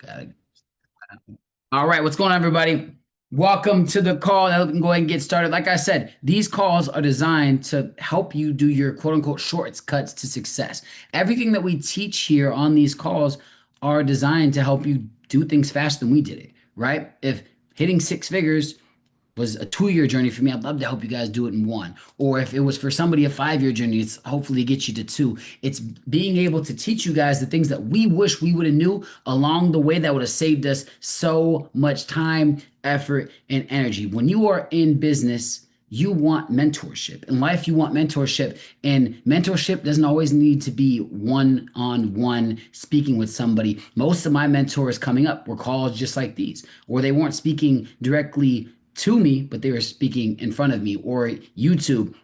Got it. All right, what's going on, everybody? Welcome to the call. Now we can go ahead and get started. Like I said, these calls are designed to help you do your quote unquote shortcuts to success. Everything that we teach here on these calls are designed to help you do things faster than we did it, right? If hitting six figures was a 2 year journey for me, I'd love to help you guys do it in one. Or if it was for somebody a 5 year journey, it's hopefully get you to two. It's being able to teach you guys the things that we wish we would have knew along the way that would have saved us so much time, effort, and energy. When you are in business, you want mentorship. In life, you want mentorship. And mentorship doesn't always need to be one-on-one speaking with somebody. Most of my mentors coming up were calls just like these, or they weren't speaking directly to me, but they were speaking in front of me, or YouTube,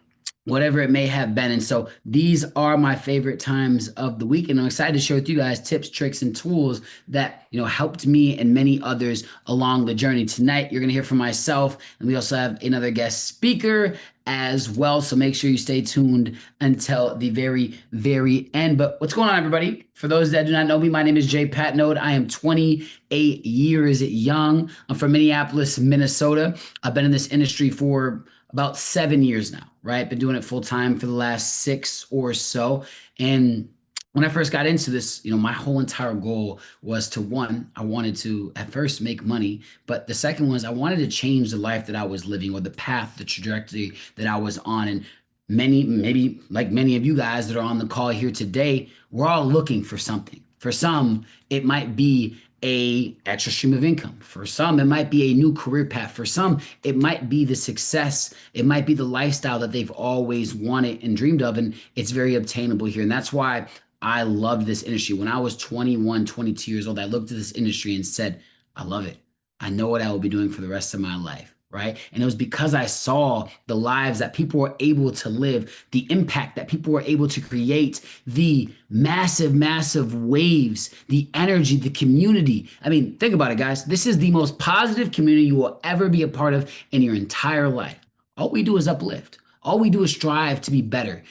whatever it may have been. And so these are my favorite times of the week. And I'm excited to share with you guys tips, tricks, and tools that, helped me and many others along the journey. Tonight, you're going to hear from myself, and we also have another guest speaker as well. So make sure you stay tuned until the very, very end. But what's going on, everybody? For those that do not know me, my name is Patnode. I am 28 years young. I'm from Minneapolis, Minnesota. I've been in this industry for about 7 years now, right? Been doing it full time for the last 6 or so. And when I first got into this, my whole entire goal was to, one, I wanted to at first make money, but the second was I wanted to change the life that I was living, or the path, the trajectory that I was on. And maybe like many of you guys that are on the call here today, we're all looking for something. For some, it might be a extra stream of income. For some, it might be a new career path. For some, it might be the success. It might be the lifestyle that they've always wanted and dreamed of. And it's very obtainable here. And that's why I loved this industry. When I was 21, 22 years old, I looked at this industry and said, I love it. I know what I will be doing for the rest of my life. Right. And it was because I saw the lives that people were able to live, the impact that people were able to create, the massive, massive waves, the energy, the community. I mean, think about it, guys. This is the most positive community you will ever be a part of in your entire life. All we do is uplift. All we do is strive to be better.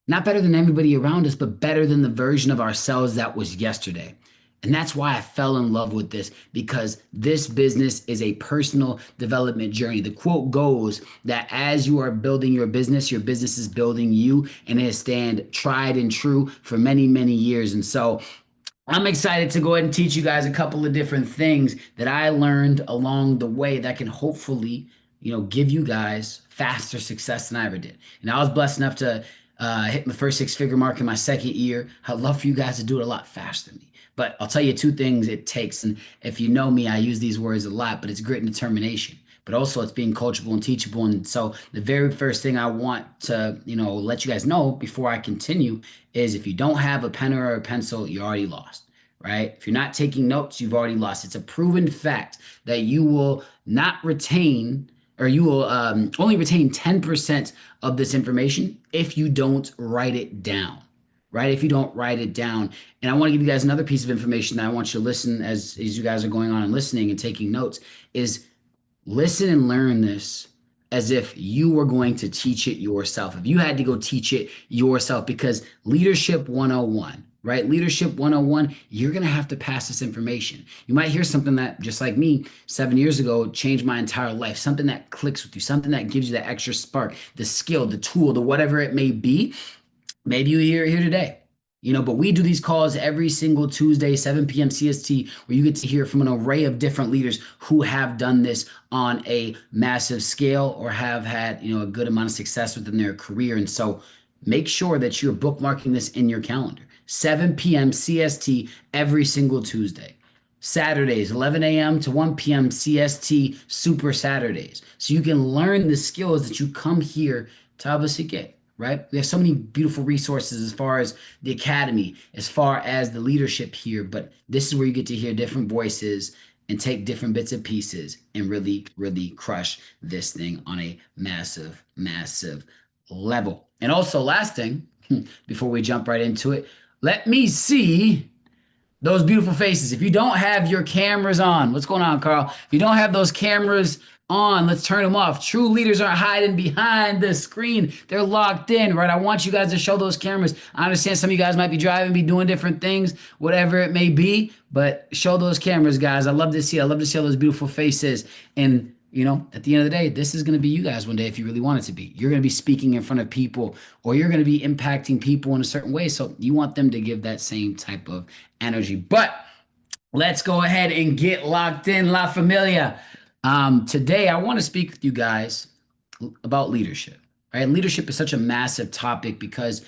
Not better than everybody around us, but better than the version of ourselves that was yesterday. And that's why I fell in love with this, because this business is a personal development journey. The quote goes that as you are building your business is building you, and it has stand tried and true for many, many years. And so I'm excited to go ahead and teach you guys a couple of different things that I learned along the way that can hopefully, give you guys faster success than I ever did. And I was blessed enough to hit my first six-figure mark in my second year. I'd love for you guys to do it a lot faster than me. But I'll tell you two things it takes. And if you know me, I use these words a lot, but it's grit and determination. But also it's being coachable and teachable. And so the very first thing I want to, let you guys know before I continue is, if you don't have a pen or a pencil, you're already lost, right? If you're not taking notes, you've already lost. It's a proven fact that you will not retain, or you will only retain 10% of this information if you don't write it down. Right? If you don't write it down. And I want to give you guys another piece of information that I want you to listen as you guys are going on and listening and taking notes, is listen and learn this as if you were going to teach it yourself. If you had to go teach it yourself, because leadership 101, right? Leadership 101, you're going to have to pass this information. You might hear something that, just like me, 7 years ago, changed my entire life, something that clicks with you, something that gives you that extra spark, the skill, the tool, the whatever it may be. Maybe you hear it here today, but we do these calls every single Tuesday, 7 p.m. CST, where you get to hear from an array of different leaders who have done this on a massive scale, or have had, a good amount of success within their career. And so make sure that you're bookmarking this in your calendar. 7 p.m. CST every single Tuesday. Saturdays, 11 a.m. to 1 p.m. CST, Super Saturdays. So you can learn the skills that you come here to obviously get. Right? We have so many beautiful resources as far as the academy, as far as the leadership here, but this is where you get to hear different voices and take different bits and pieces and really, really crush this thing on a massive, massive level. And also, last thing, before we jump right into it, let me see those beautiful faces. If you don't have your cameras on, what's going on, Carl? If you don't have those cameras on. Let's turn them off. True leaders aren't hiding behind the screen. They're locked in, right? I want you guys to show those cameras. I understand some of you guys might be driving, be doing different things, whatever it may be, but show those cameras, guys. I love to see. I love to see all those beautiful faces. And at the end of the day, this is going to be you guys one day if you really want it to be. You're going to be speaking in front of people, or you're going to be impacting people in a certain way. So you want them to give that same type of energy. But let's go ahead and get locked in, La Familia. Today, I want to speak with you guys about leadership, right? Leadership is such a massive topic because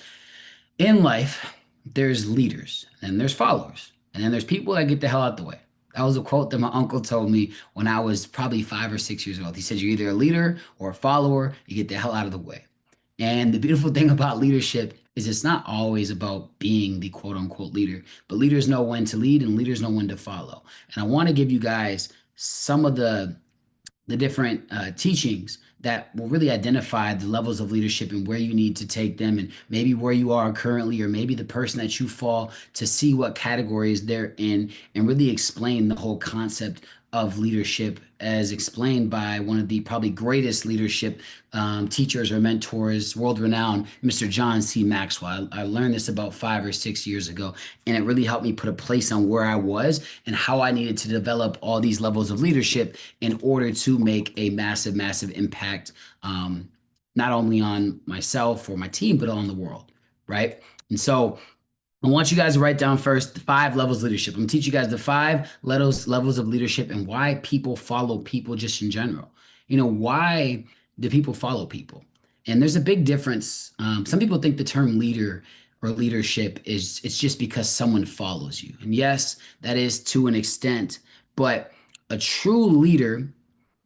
in life, there's leaders and there's followers, and then there's people that get the hell out the way. That was a quote that my uncle told me when I was probably 5 or 6 years old. He said, "You're either a leader or a follower, you get the hell out of the way." And the beautiful thing about leadership is it's not always about being the quote unquote leader, but leaders know when to lead and leaders know when to follow. And I want to give you guys some of the different teachings that will really identify the levels of leadership and where you need to take them, and maybe where you are currently, or maybe the person that you fall, to see what categories they're in, and really explain the whole concept of leadership as explained by one of the probably greatest leadership teachers or mentors, world renowned, Mr. John C. Maxwell. I learned this about 5 or 6 years ago, and it really helped me put a place on where I was and how I needed to develop all these levels of leadership in order to make a massive, massive impact, not only on myself or my team, but on the world, right? And so I want you guys to write down first the 5 levels of leadership. I'm gonna teach you guys the 5 levels of leadership and why people follow people just in general. Why do people follow people? And there's a big difference. Some people think the term leader or leadership is it's just because someone follows you. And yes, that is to an extent, but a true leader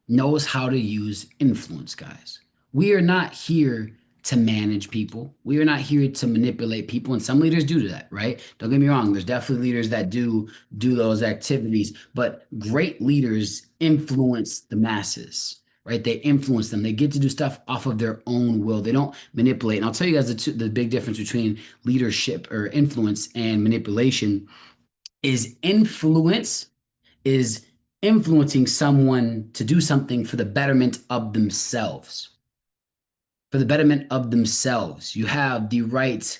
knows how to use influence, guys. We are not here to manage people. We are not here to manipulate people. And some leaders do that, right? Don't get me wrong. There's definitely leaders that do those activities, but great leaders influence the masses, right? They influence them. They get to do stuff off of their own will. They don't manipulate. And I'll tell you guys the big difference between leadership or influence and manipulation is influence is influencing someone to do something for the betterment of themselves. For the betterment of themselves. You have the right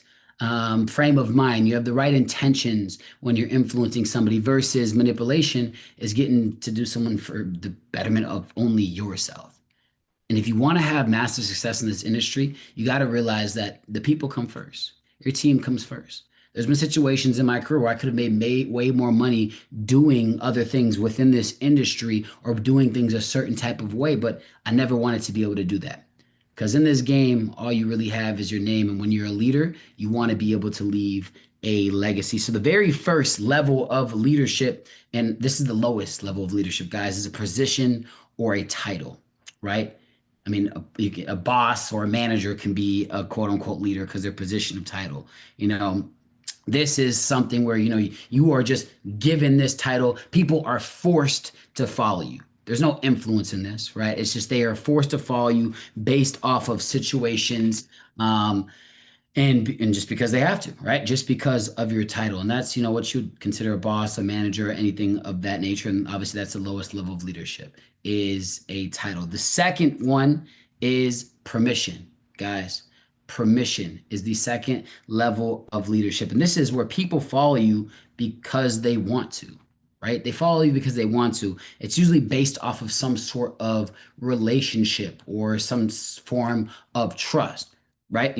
frame of mind. You have the right intentions when you're influencing somebody, versus manipulation is getting to do someone for the betterment of only yourself. And if you want to have massive success in this industry, you got to realize that the people come first. Your team comes first. There's been situations in my career where I could have made way more money doing other things within this industry or doing things a certain type of way, but I never wanted to be able to do that. Because in this game, all you really have is your name. And when you're a leader, you want to be able to leave a legacy. So the very first level of leadership, and this is the lowest level of leadership, guys, is a position or a title, right? I mean, a boss or a manager can be a quote unquote leader because their position of title. This is something where, you are just given this title. People are forced to follow you. There's no influence in this, right? It's just they are forced to follow you based off of situations, and just because they have to, right? Just because of your title. And that's, what you'd consider a boss, a manager, anything of that nature. And obviously that's the lowest level of leadership, is a title. The second one is permission, guys. Permission is the second level of leadership. And this is where people follow you because they want to, right? They follow you because they want to. It's usually based off of some sort of relationship or some form of trust, right?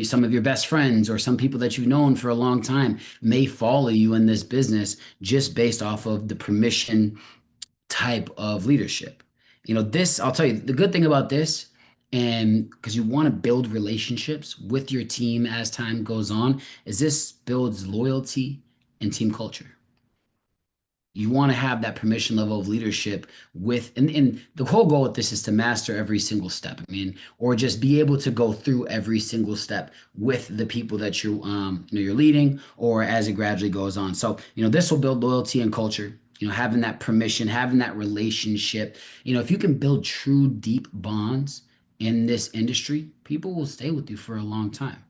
Some of your best friends or some people that you've known for a long time may follow you in this business just based off of the permission type of leadership. I'll tell you the good thing about this, and because you want to build relationships with your team as time goes on, is this builds loyalty and team culture. You want to have that permission level of leadership and the whole goal with this is to master every single step. I mean, or just be able to go through every single step with the people that you're leading, or as it gradually goes on. So, this will build loyalty and culture, having that permission, having that relationship. If you can build true deep bonds in this industry, people will stay with you for a long time.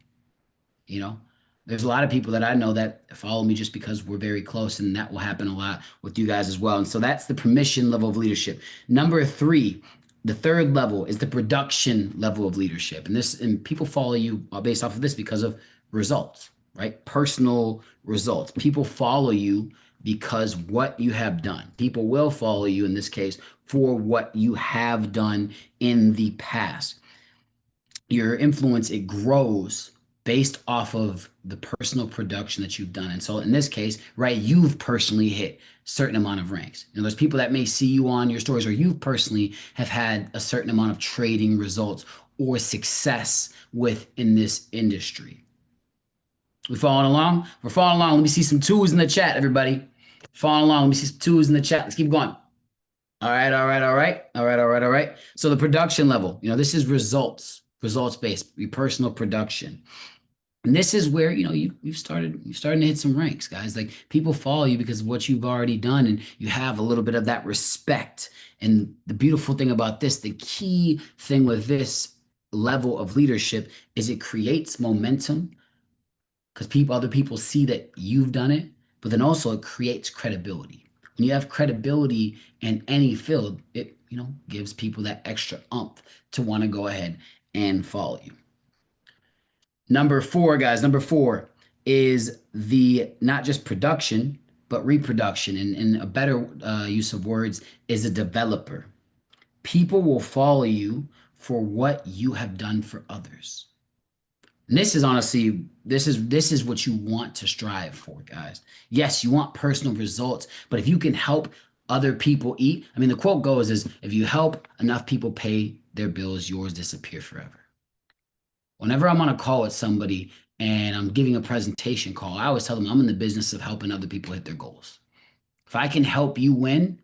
You know, there's a lot of people that I know that follow me just because we're very close, and that will happen a lot with you guys as well. And so that's the permission level of leadership. Number 3, The third level is the production level of leadership. And people follow you based off of this because of results, right? Personal results. People follow you because what you have done. People will follow you in this case for what you have done in the past. Your influence, it grows based off of the personal production that you've done. And so in this case, right, you've personally hit certain amount of ranks. And there's people that may see you on your stories, or you personally have had a certain amount of trading results or success within this industry. We following along? We're following along. Let me see some twos in the chat, everybody. Following along. Let me see some twos in the chat. Let's keep going. All right, all right, all right, all right, all right, all right. So the production level, this is results based, your personal production. And this is where, you're starting to hit some ranks, guys. Like people follow you because of what you've already done, and you have a little bit of that respect. And the beautiful thing about this, the key thing with this level of leadership is it creates momentum because other people see that you've done it, but then also it creates credibility. When you have credibility in any field, it gives people that extra umph to want to go ahead and follow you. Number four, guys, number four is the not just production, but reproduction. And a better use of words is a developer. People will follow you for what you have done for others. And this is honestly, this is what you want to strive for, guys. Yes, you want personal results, but if you can help other people eat, I mean, the quote goes is, if you help enough people pay their bills, yours disappear forever. Whenever I'm on a call with somebody and I'm giving a presentation call, I always tell them I'm in the business of helping other people hit their goals. If I can help you win,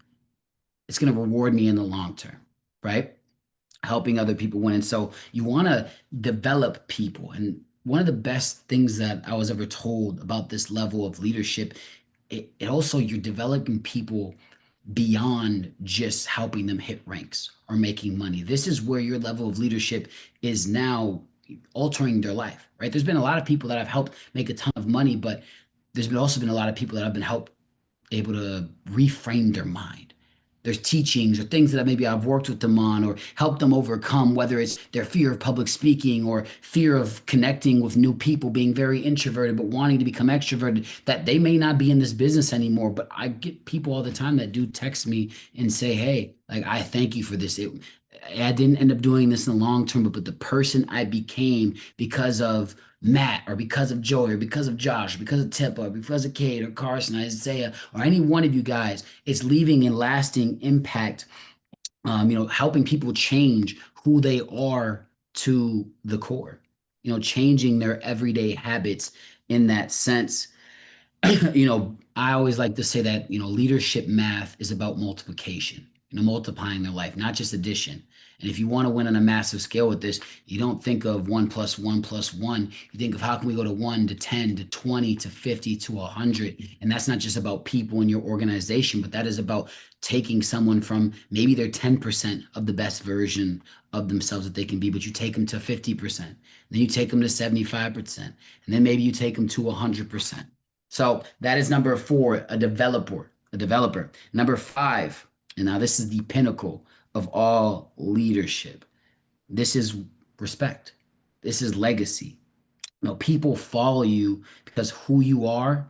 it's going to reward me in the long term, right? Helping other people win. And so you want to develop people. And one of the best things that I was ever told about this level of leadership, it also, you're developing people beyond just helping them hit ranks or making money. This is where your level of leadership is now altering their life, right? There's been a lot of people that I've helped make a ton of money, but also been a lot of people that I've been able to reframe their mind. There's teachings or things that maybe I've worked with them on or helped them overcome, whether it's their fear of public speaking or fear of connecting with new people, being very introverted, but wanting to become extroverted, that they may not be in this business anymore. But I get people all the time that do text me and say, hey, like, I thank you for this. I didn't end up doing this in the long term, but the person I became because of Matt or because of Joey or because of Josh or because of Tip or because of Kate or Karson, Isaiah, or any one of you guys, it's leaving a lasting impact, helping people change who they are to the core, changing their everyday habits in that sense. I always like to say that, leadership math is about multiplication, multiplying their life, not just addition. And if you want to win on a massive scale with this, you don't think of 1 + 1 + 1. You think of how can we go to 1 to 10 to 20 to 50 to 100. And that's not just about people in your organization, but that is about taking someone from maybe they're 10% of the best version of themselves that they can be, but you take them to 50%. Then you take them to 75%. And then maybe you take them to 100%. So that is number four, a developer, Number five, and now this is the pinnacle of all leadership. This is respect. This is legacy. People follow you because who you are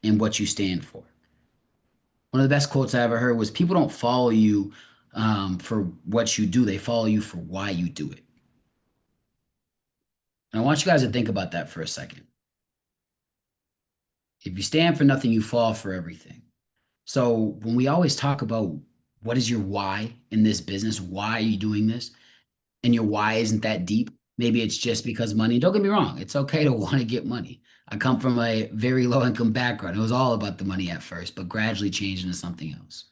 and what you stand for. One of the best quotes I ever heard was, people don't follow you for what you do. They follow you for why you do it. And I want you guys to think about that for a second. If you stand for nothing, you fall for everything. So when we always talk about what is your why in this business, why are you doing this? And your why isn't that deep. Maybe it's just because money. Don't get me wrong. It's okay to want to get money. I come from a very low income background. It was all about the money at first, but gradually changed into something else.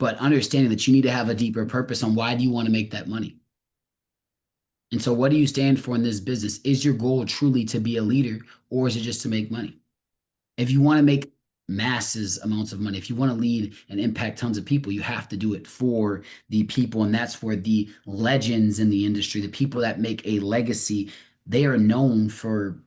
But understanding that you need to have a deeper purpose on why do you want to make that money? And so what do you stand for in this business? Is your goal truly to be a leader, or is it just to make money? If you want to make masses amounts of money, if you want to lead and impact tons of people, you have to do it for the people. And that's where the legends in the industry, the people that make a legacy, they are known for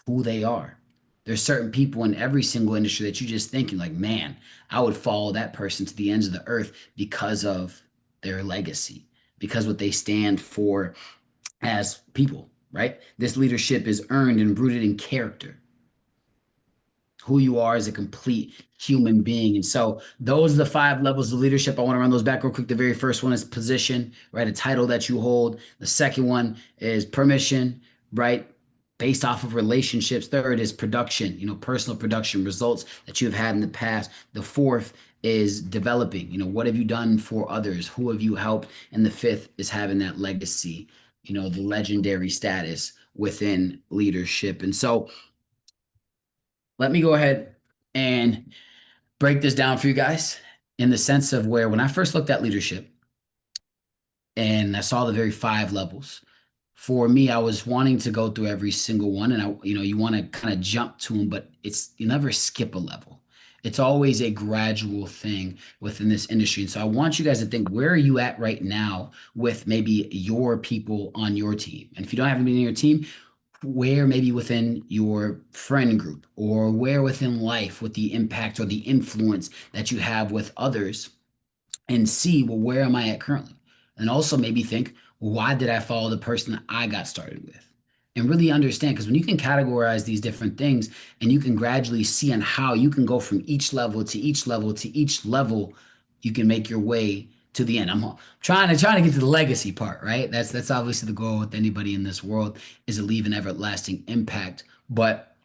who they are. There's certain people in every single industry that you just thinking like, man, I would follow that person to the ends of the earth because of their legacy, because what they stand for as people, right? This leadership is earned and rooted in character, who you are as a complete human being. And so those are the 5 levels of leadership. I want to run those back real quick. The very first one is position, right? A title that you hold. The second one is permission, right? Based off of relationships. Third is production, personal production, results that you've had in the past. The fourth is developing, what have you done for others? Who have you helped? And the fifth is having that legacy, the legendary status within leadership. And so let me go ahead and break this down for you guys in the sense of where when I first looked at leadership and I saw the very 5 levels, for me, I was wanting to go through every single one, and you want to kind of jump to them, but you never skip a level. It's always a gradual thing within this industry. And so I want you guys to think, where are you at right now with maybe your people on your team? And if you don't have anybody on your team, where maybe within your friend group, or where within life with the impact or the influence that you have with others, and see, well, where am I at currently? And also maybe think, well, why did I follow the person that I got started with? And really understand, because when you can categorize these different things and you can gradually see on how you can go from each level to each level to each level, you can make your way to the end. I'm trying to get to the legacy part, right? That's obviously the goal with anybody in this world, is to leave an everlasting impact. But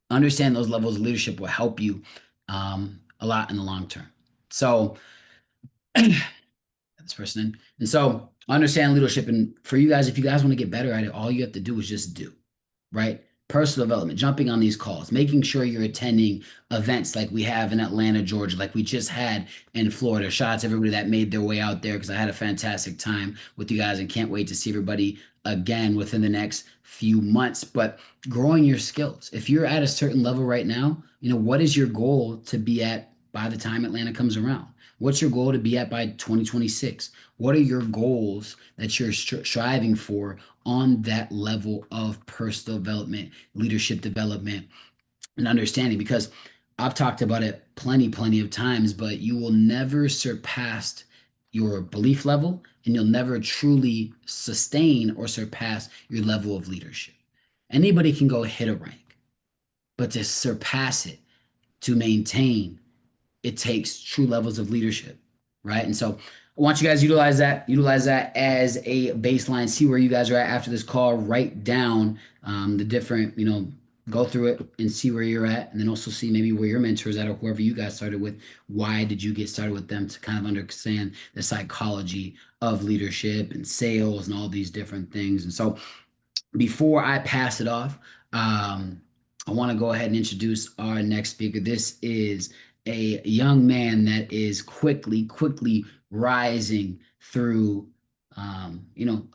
understand those levels of leadership will help you a lot in the long term. So this person in. And so understand leadership. And for you guys, if you guys want to get better at it, all you have to do is just do, right? Personal development, jumping on these calls, making sure you're attending events like we have in Atlanta, Georgia, like we just had in Florida. Shout out to everybody that made their way out there, because I had a fantastic time with you guys and can't wait to see everybody again within the next few months. But growing your skills. If you're at a certain level right now, what is your goal to be at by the time Atlanta comes around? What's your goal to be at by 2026? What are your goals that you're striving for on that level of personal development, leadership development, and understanding? Because I've talked about it plenty of times, but you will never surpass your belief level, and you'll never truly sustain or surpass your level of leadership. Anybody can go hit a rank, but to surpass it, to maintain, it takes true levels of leadership, right? And so I want you guys to utilize that as a baseline. See where you guys are at after this call. Write down the different, go through it and see where you're at, and then also see maybe where your mentors at, or whoever you guys started with. Why did you get started with them, to kind of understand the psychology of leadership and sales and all these different things. And so before I pass it off, I want to go ahead and introduce our next speaker. This is a young man that is quickly rising through,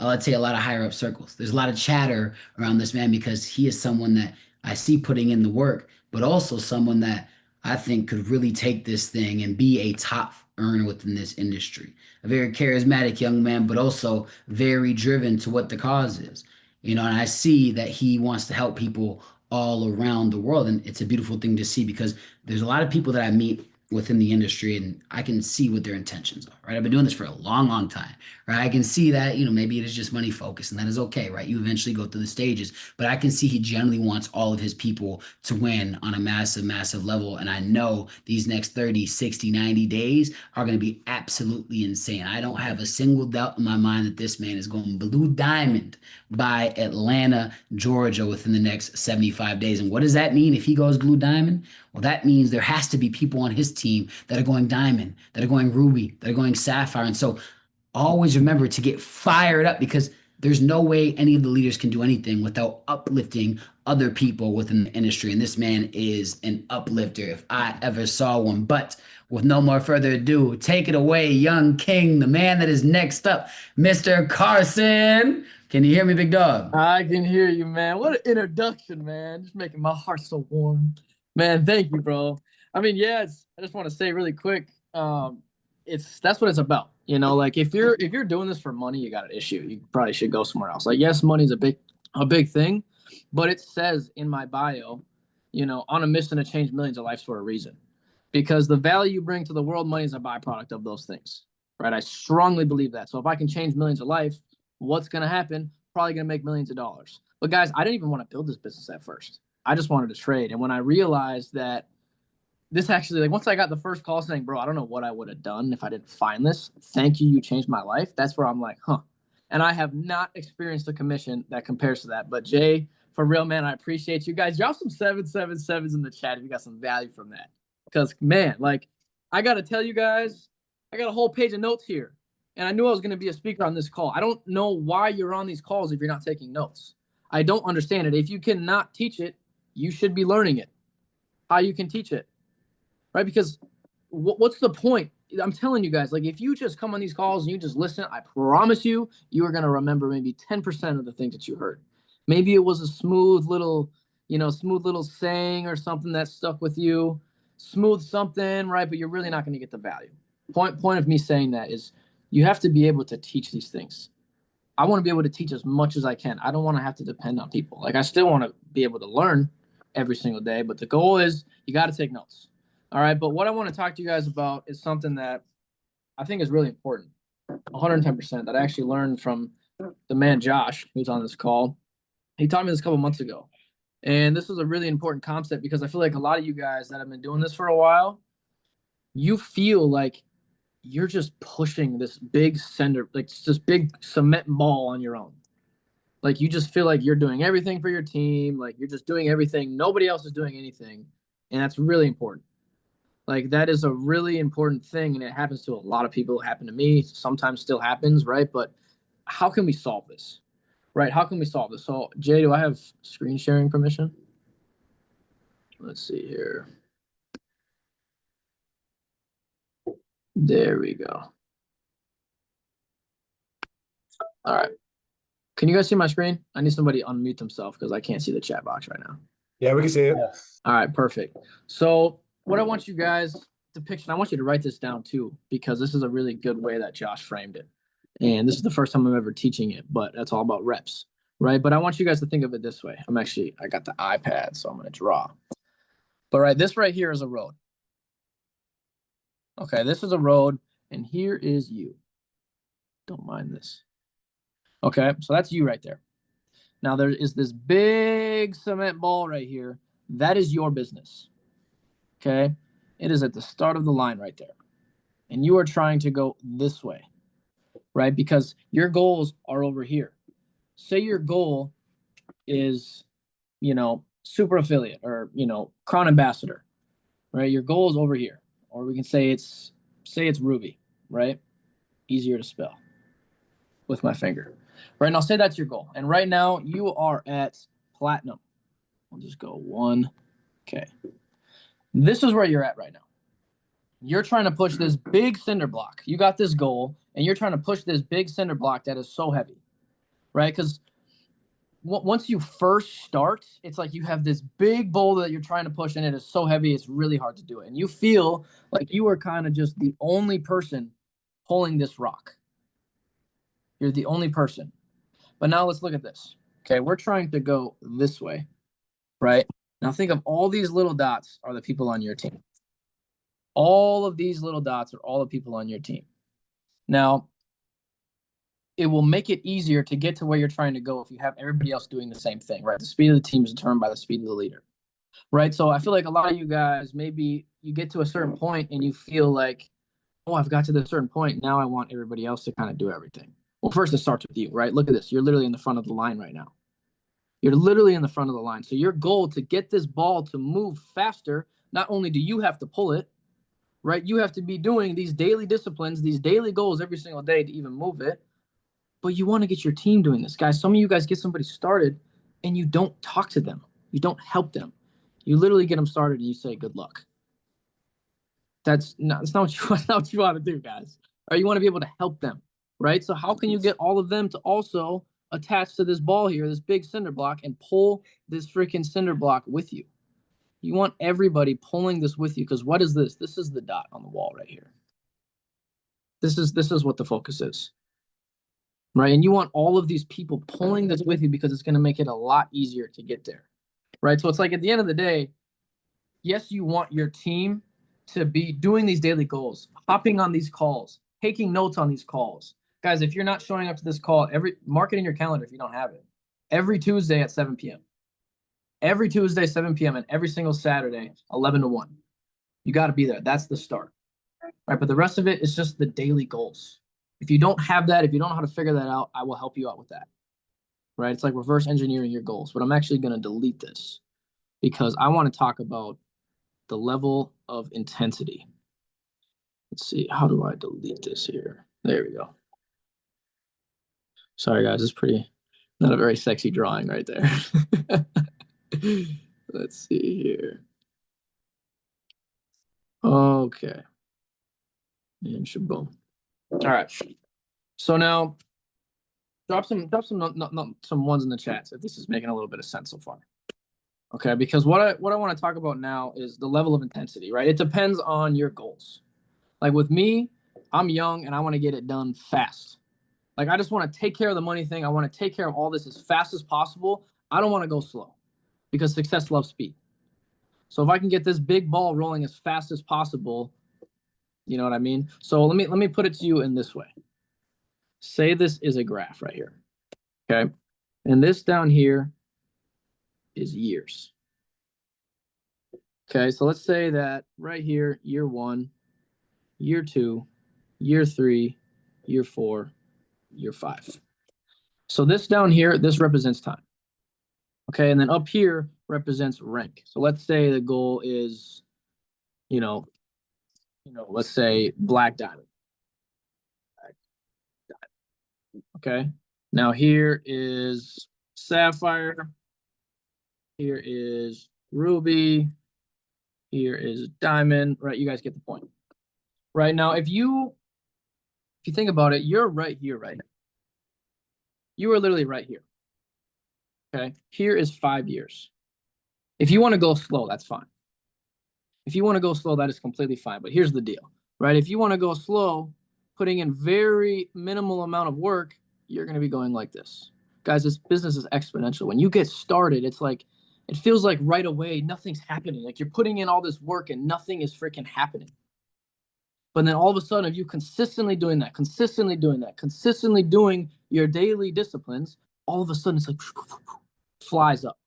let's say a lot of higher up circles. There's a lot of chatter around this man because he is someone that I see putting in the work, but also someone that I think could really take this thing and be a top earner within this industry. A very charismatic young man, but also very driven to what the cause is. And I see that he wants to help people all around the world. And it's a beautiful thing to see, because there's a lot of people that I meet within the industry and I can see what their intentions are, right? I've been doing this for a long time, right? I can see that, maybe it is just money focused, and that is okay, right? You eventually go through the stages, but I can see he generally wants all of his people to win on a massive level. And I know these next 30, 60, 90 days are going to be absolutely insane. I don't have a single doubt in my mind that this man is going blue diamond by Atlanta, Georgia within the next 75 days. And what does that mean if he goes blue diamond? Well, that means there has to be people on his team that are going diamond, that are going ruby, that are going sapphire. And so always remember to get fired up, because there's no way any of the leaders can do anything without uplifting other people within the industry. And this man is an uplifter if I ever saw one. But with no more further ado, take it away, young king, the man that is next up, Mr. Karson. Can you hear me, big dog? I can hear you, man. What an introduction, man. Just making my heart so warm. Man, thank you, bro. I mean, I just want to say really quick, that's what it's about. Like if you're doing this for money, you got an issue. You probably should go somewhere else. Like, yes, money's a big thing, but it says in my bio, on a mission to change millions of lives for a reason. Because the value you bring to the world, money is a byproduct of those things. right? I strongly believe that. So if I can change millions of lives, what's going to happen? Probably going to make millions of dollars. But guys, I didn't even want to build this business at first. I just wanted to trade. And when I realized that this actually, like, once I got the first call saying, bro, I don't know what I would have done if I didn't find this. Thank you. You changed my life. That's where I'm like, huh. And I have not experienced a commission that compares to that. But Jay, for real, man, I appreciate you guys. Drop some 777s in the chat if you got some value from that. Because, man, like, I got to tell you guys, I got a whole page of notes here. And I knew I was going to be a speaker on this call. I don't know why you're on these calls if you're not taking notes. I don't understand it. If you cannot teach it, you should be learning it. How you can teach it. Right? Because what's the point? I'm telling you guys, like, if you just come on these calls and you just listen, I promise you, you are going to remember maybe 10% of the things that you heard. Maybe it was a smooth little saying or something that stuck with you, smooth something, right? But you're really not going to get the value. Point of me saying that is you have to be able to teach these things. I want to be able to teach as much as I can. I don't want to have to depend on people. Like, I still want to be able to learn every single day, but the goal is you got to take notes. All right. But what I want to talk to you guys about is something that I think is really important. 110% that I actually learned from the man, Josh, who's on this call. He taught me this a couple months ago. And this is a really important concept because I feel like a lot of you guys that have been doing this for a while, you feel like you're just pushing this big center, like this big cement ball on your own. Like, you just feel like you're doing everything for your team. Like, you're just doing everything. Nobody else is doing anything. And that's really important. Like, that is a really important thing. And it happens to a lot of people. It happened to me. Sometimes still happens, right? But how can we solve this? Right? How can we solve this? So, Jay, do I have screen sharing permission? Let's see here. There we go. All right. Can you guys see my screen? I need somebody to unmute themselves because I can't see the chat box right now. Yeah, we can see it. All right, perfect. So what I want you guys depiction, I want you to write this down too, because this is a really good way that Josh framed it. And this is the first time I'm ever teaching it, but that's all about reps, right? But I want you guys to think of it this way. I got the iPad, so I'm going to draw. But right, this right here is a road. Okay, this is a road, and here is you. Don't mind this. Okay, so that's you right there. Now there is this big cement ball right here. That is your business. Okay, it is at the start of the line right there. And you are trying to go this way, right? Because your goals are over here. Say your goal is, super affiliate or, crown ambassador, right? Your goal is over here. Or we can say it's Ruby, right? Easier to spell with my finger. Right, and I'll say that's your goal. And right now you are at platinum. I'll just go 1. Okay. This is where you're at right now. You're trying to push this big cinder block. You got this goal, and you're trying to push this big cinder block that is so heavy, right? Because once you first start, it's like you have this big boulder that you're trying to push, and it is so heavy, it's really hard to do it. And you feel like you are kind of just the only person pulling this rock. You're the only person. But now let's look at this. Okay, we're trying to go this way, right? Now think of all these little dots are the people on your team. All of these little dots are all the people on your team. Now, it will make it easier to get to where you're trying to go if you have everybody else doing the same thing, right? The speed of the team is determined by the speed of the leader, right? So I feel like a lot of you guys, maybe you get to a certain point and you feel like, oh, I've got to this certain point. Now I want everybody else to kind of do everything. Well, first it starts with you, right? Look at this. You're literally in the front of the line right now. You're literally in the front of the line. So your goal to get this ball to move faster, not only do you have to pull it, right? You have to be doing these daily disciplines, these daily goals every single day to even move it. But you want to get your team doing this. Guys, some of you guys get somebody started and you don't talk to them. You don't help them. You literally get them started and you say, good luck. That's not what you want to do, guys. Or you want to be able to help them, right? So how can you get all of them to also attach to this ball here, this big cinder block, and pull this freaking cinder block with you? You want everybody pulling this with you, because what is this? This is the dot on the wall right here. This is what the focus is, right? And you want all of these people pulling this with you because it's going to make it a lot easier to get there, right? So it's like at the end of the day, yes, you want your team to be doing these daily goals, hopping on these calls, taking notes on these calls. Guys, if you're not showing up to this call, mark it in your calendar if you don't have it. Every Tuesday at 7 p.m. Every Tuesday, 7 p.m. and every single Saturday, 11 to 1. You got to be there. That's the start. Right? But the rest of it is just the daily goals. If you don't have that, if you don't know how to figure that out, I will help you out with that. Right? It's like reverse engineering your goals. But I'm actually going to delete this because I want to talk about the level of intensity. Let's see. How do I delete this here? There we go. Sorry, guys. It's not a very sexy drawing right there. Let's see here. Okay. And shaboom. All right. So now drop some ones in the chat if this is making a little bit of sense so far. Okay, because what I want to talk about now is the level of intensity, right? It depends on your goals. Like with me, I'm young and I want to get it done fast. Like I just want to take care of the money thing. I want to take care of all this as fast as possible. I don't want to go slow because success loves speed. So if I can get this big ball rolling as fast as possible, you know what I mean? So let me put it to you in this way. Say this is a graph right here. Okay. And this down here is years. Okay. So let's say that right here, year 1, year 2, year 3, year 4, year 5. So this down here, this represents time. Okay. And then up here represents rank. So let's say the goal is, let's say black diamond. Okay. Now here is sapphire. Here is ruby. Here is diamond. Right. You guys get the point. Right. Now, if you think about it, you're right here, right now. You are literally right here. Okay. Here is 5 years. If you want to go slow, that's fine. If you want to go slow, that is completely fine. But here's the deal, right? If you want to go slow, putting in very minimal amount of work, you're going to be going like this. Guys, this business is exponential. When you get started, it's like, it feels like right away, nothing's happening. Like you're putting in all this work and nothing is freaking happening. But then all of a sudden, if you consistently doing your daily disciplines, all of a sudden it's like flies up,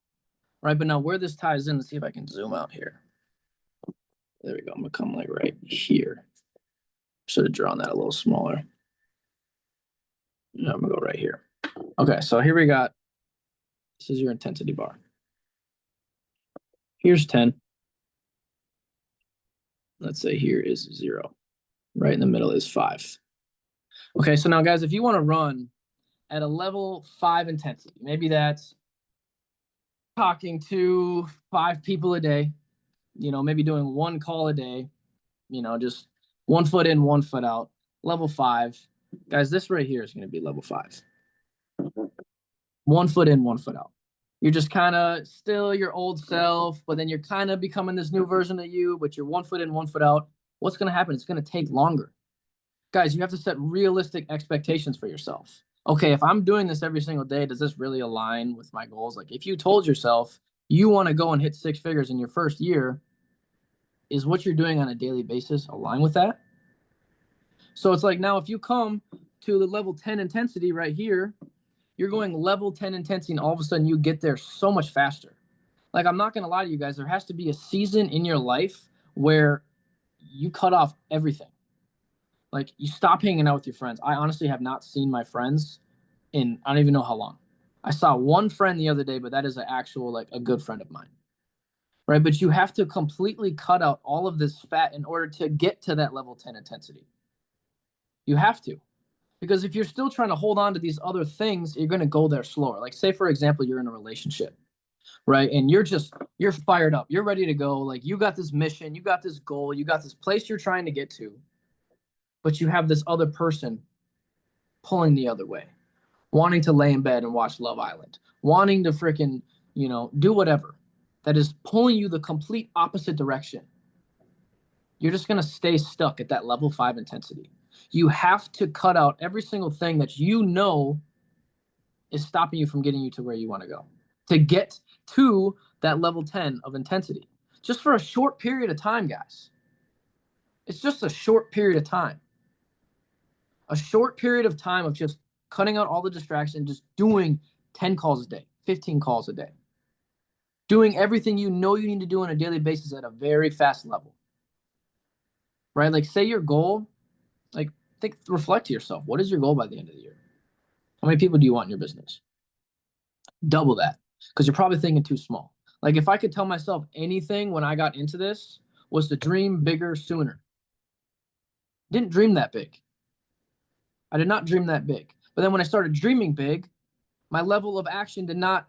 right? But now where this ties in, let's see if I can zoom out here. There we go. I'm going to come like right here. Should have drawn that a little smaller. I'm going to go right here. Okay, so here we got, this is your intensity bar. Here's 10. Let's say here is 0. Right in the middle is 5. Okay, so now guys, if you want to run at a level 5 intensity, maybe that's talking to 5 people a day, maybe doing 1 call a day, just 1 foot in, 1 foot out, level 5. Guys, this right here is going to be level 5. 1 foot in, 1 foot out. You're just kind of still your old self, but then you're kind of becoming this new version of you, but you're 1 foot in, 1 foot out. What's going to happen? It's going to take longer. Guys, you have to set realistic expectations for yourself. Okay, if I'm doing this every single day, does this really align with my goals? Like if you told yourself you want to go and hit 6 figures in your first year, is what you're doing on a daily basis align with that? So it's like now if you come to the level 10 intensity right here, you're going level 10 intensity and all of a sudden you get there so much faster. Like I'm not going to lie to you guys, there has to be a season in your life where you cut off everything. Like you stop hanging out with your friends. I honestly have not seen my friends in, I don't even know how long. I saw one friend the other day, but that is an actual, like a good friend of mine. Right. But you have to completely cut out all of this fat in order to get to that level 10 intensity. You have to, because if you're still trying to hold on to these other things, you're going to go there slower. Like say, for example, you're in a relationship, right? And you're fired up. You're ready to go. Like you got this mission, you got this goal, you got this place you're trying to get to, but you have this other person pulling the other way, wanting to lay in bed and watch Love Island, wanting to freaking, do whatever that is pulling you the complete opposite direction. You're just going to stay stuck at that level 5 intensity. You have to cut out every single thing that is stopping you from getting you to where you want to go, to get to that level 10 of intensity, just for a short period of time, guys. It's just a short period of time. A short period of time of just cutting out all the distractions, just doing 10 calls a day, 15 calls a day, doing everything you know you need to do on a daily basis at a very fast level, right? Like, say your goal, like, reflect to yourself. What is your goal by the end of the year? How many people do you want in your business? Double that, because you're probably thinking too small. Like, if I could tell myself anything when I got into this, was to dream bigger sooner. Didn't dream that big. I did not dream that big. But then when I started dreaming big, my level of action did not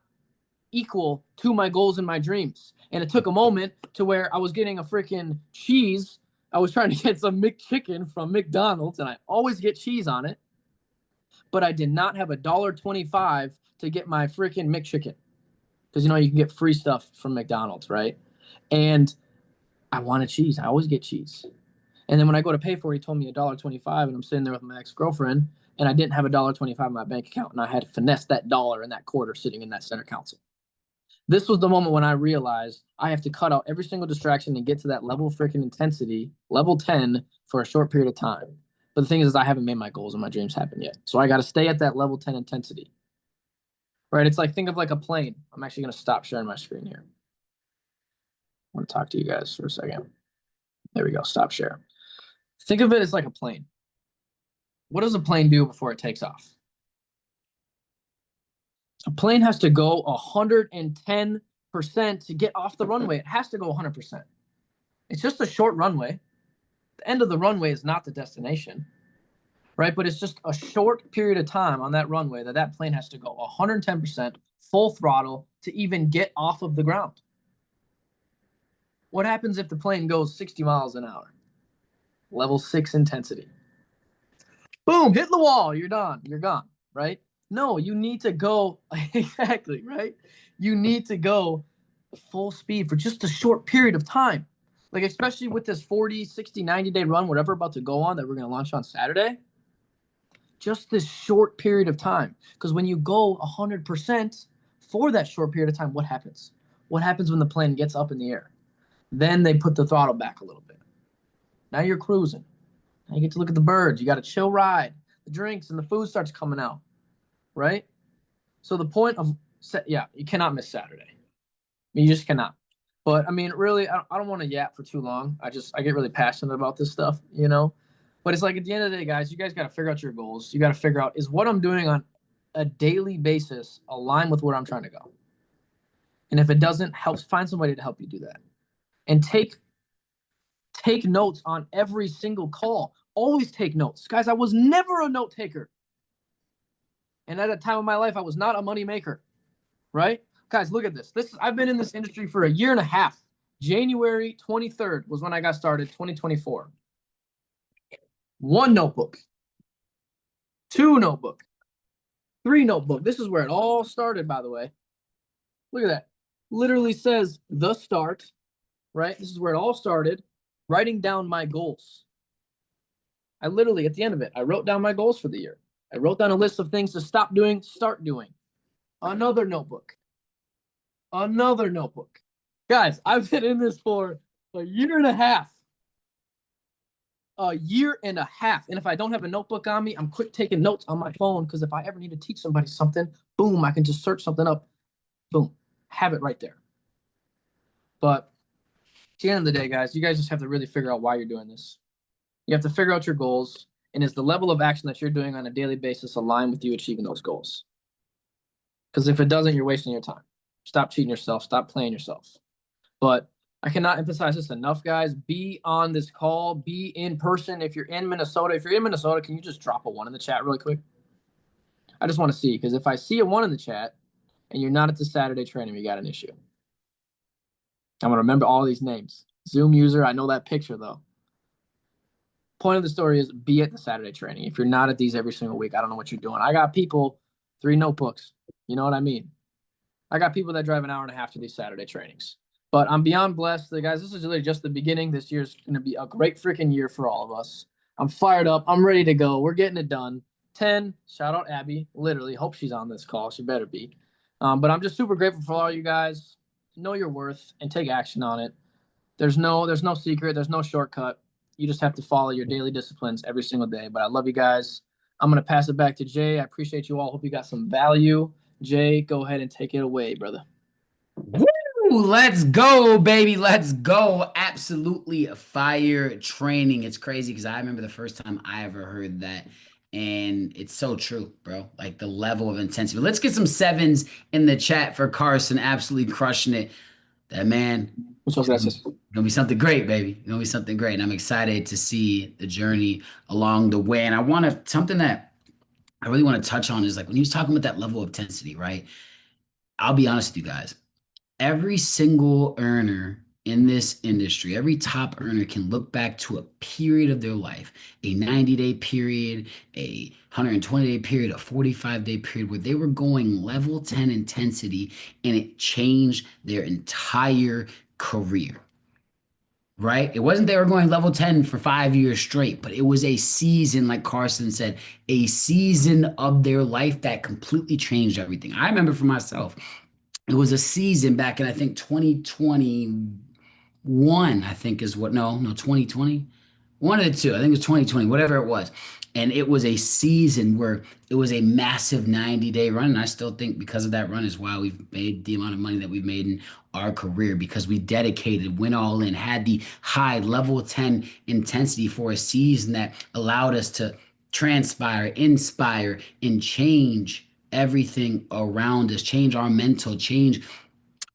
equal to my goals and my dreams. And it took a moment to where I was getting a freaking cheese. I was trying to get some McChicken from McDonald's, and I always get cheese on it. But I did not have $1.25 to get my freaking McChicken. Because, you know, you can get free stuff from McDonald's, right? And I wanted cheese. I always get cheese. And then when I go to pay for it, he told me $1.25, and I'm sitting there with my ex-girlfriend, and I didn't have $1.25 in my bank account, and I had to finesse that dollar and that quarter sitting in that center console. This was the moment when I realized I have to cut out every single distraction and get to that level of freaking intensity, level 10, for a short period of time. But the thing is I haven't made my goals and my dreams happen yet. So I got to stay at that level 10 intensity. Right? It's like, think of like a plane. I'm actually going to stop sharing my screen here. I want to talk to you guys for a second. There we go. Stop share. Think of it as like a plane. What does a plane do before it takes off? A plane has to go 110% to get off the runway. It has to go 100%. It's just a short runway. The end of the runway is not the destination, right? But it's just a short period of time on that runway that plane has to go 110% full throttle to even get off of the ground. What happens if the plane goes 60 miles an hour? Level 6 intensity. Boom, hit the wall, you're done, you're gone, right? No, you need to go, exactly, right? You need to go full speed for just a short period of time. Like, especially with this 40, 60, 90-day run, whatever about to go on that we're going to launch on Saturday, just this short period of time. Because when you go 100% for that short period of time, what happens? What happens when the plane gets up in the air? Then they put the throttle back a little bit. Now you're cruising. Now you get to look at the birds. You got a chill ride. The drinks and the food starts coming out, right? So the point of, you cannot miss Saturday. You just cannot. But I mean, really, I don't want to yap for too long. I get really passionate about this stuff, you know? But it's like, at the end of the day, guys, you guys got to figure out your goals. You got to figure out, is what I'm doing on a daily basis align with where I'm trying to go? And if it doesn't, find somebody to help you do that. And take notes on every single call. Always take notes. Guys, I was never a note taker. And at a time of my life, I was not a money maker, right? Guys, look at this. I've been in this industry for a year and a half. January 23rd was when I got started, 2024. 1 notebook, 2 notebook, 3 notebook. This is where it all started, by the way. Look at that. Literally says the start, right? This is where it all started. Writing down my goals. I literally, at the end of it, I wrote down my goals for the year. I wrote down a list of things to stop doing, start doing. Another notebook. Another notebook. Guys, I've been in this for a year and a half. A year and a half. And if I don't have a notebook on me, I'm quick taking notes on my phone, because if I ever need to teach somebody something, boom, I can just search something up. Boom. Have it right there. But at the end of the day, guys, you guys just have to really figure out why you're doing this. You have to figure out your goals, and is the level of action that you're doing on a daily basis align with you achieving those goals? Because if it doesn't, you're wasting your time. Stop cheating yourself. Stop playing yourself. But I cannot emphasize this enough, guys. Be on this call. Be in person. If you're in Minnesota, can you just drop a 1 in the chat really quick? I just want to see, because if I see a 1 in the chat and you're not at the Saturday training, we got an issue. I'm going to remember all these names. Zoom user, I know that picture, though. Point of the story is, be at the Saturday training. If you're not at these every single week, I don't know what you're doing. I got people, 3 notebooks. You know what I mean? I got people that drive an hour and a half to these Saturday trainings. But I'm beyond blessed. Guys, this is really just the beginning. This year's going to be a great freaking year for all of us. I'm fired up. I'm ready to go. We're getting it done. 10, shout out Abby. Literally, hope she's on this call. She better be. But I'm just super grateful for all you guys. Know your worth and take action on it. There's no secret. There's no shortcut. You just have to follow your daily disciplines every single day. But I love you guys. I'm gonna pass it back to Jay. I appreciate you all. Hope you got some value. Jay, go ahead and take it away, brother. Woo! Let's go, baby. Let's go. Absolutely fire training. It's crazy because I remember the first time I ever heard that. And it's so true, bro. Like the level of intensity. But let's get some sevens in the chat for Karson. Absolutely crushing it. That man, Muchas gracias. gonna be something great, baby. Gonna be something great. And I'm excited to see the journey along the way. And I want to, something that I really want to touch on is like when he was talking about that level of intensity, right? I'll be honest with you guys. Every single earner in this industry, every top earner can look back to a period of their life, a 90-day period, a 120-day period, a 45-day period where they were going level 10 intensity and it changed their entire career. Right? It wasn't they were going level 10 for 5 years straight, but it was a season, like Karson said, a season of their life that completely changed everything. I remember for myself, it was a season back in I think 2021, I think is what no 2020. One of the two. I think it was 2020, whatever it was. And it was a season where it was a massive 90-day run. And I still think because of that run is why we've made the amount of money that we've made in our career because we dedicated, went all in, had the high level 10 intensity for a season that allowed us to transpire, inspire, and change everything around us, change our mental, change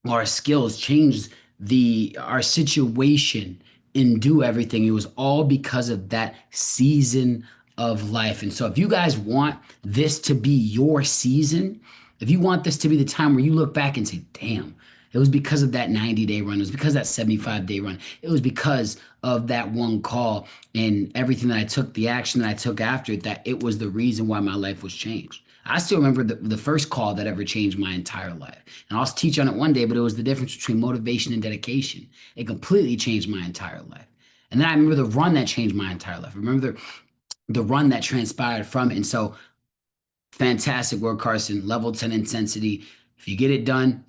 our skills, change the our situation and do everything. It was all because of that season of life. And so if you guys want this to be your season, if you want this to be the time where you look back and say, damn, it was because of that 90-day run. It was because of that 75-day run. It was because of that one call and everything that I took, the action that I took after it, that it was the reason why my life was changed. I still remember the first call that ever changed my entire life. And I'll teach on it one day, but it was the difference between motivation and dedication. It completely changed my entire life. And then I remember the run that changed my entire life. I remember the run that transpired from it. And so fantastic work, Karson. Level 10 intensity. If you get it done,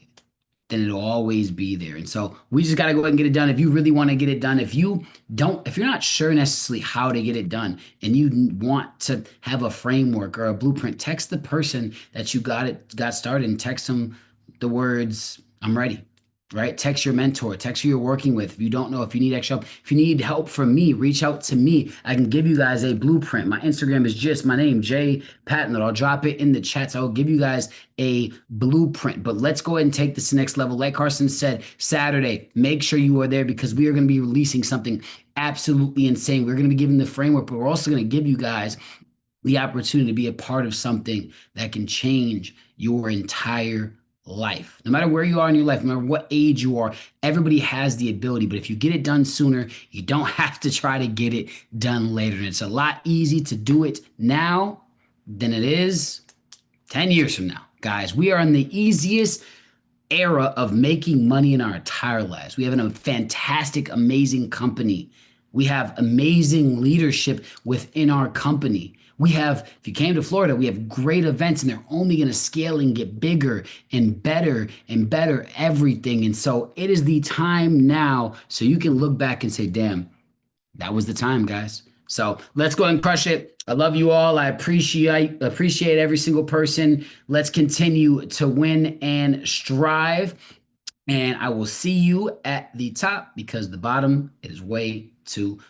then it'll always be there. And so we just got to go ahead and get it done. If you really want to get it done, if you're not sure necessarily how to get it done and you want to have a framework or a blueprint, text the person that you got started and text them the words, I'm ready. Right? Text your mentor, text who you're working with. If you don't know, if you need extra help, if you need help from me, reach out to me. I can give you guys a blueprint. My Instagram is just my name, Jay Patnode. I'll drop it in the chats. I'll give you guys a blueprint. But let's go ahead and take this to the next level. Like Karson said, Saturday, make sure you are there because we are going to be releasing something absolutely insane. We're going to be giving the framework, but we're also going to give you guys the opportunity to be a part of something that can change your entire life. No matter where you are in your life, no matter what age you are, everybody has the ability. But if you get it done sooner, you don't have to try to get it done later. And it's a lot easier to do it now than it is 10 years from now. Guys, we are in the easiest era of making money in our entire lives. We have a fantastic, amazing company. We have amazing leadership within our company. We have, if you came to Florida, we have great events and they're only going to scale and get bigger and better everything. And so it is the time now so you can look back and say, damn, that was the time, guys. So let's go and crush it. I love you all. I appreciate every single person. Let's continue to win and strive. And I will see you at the top because the bottom is way too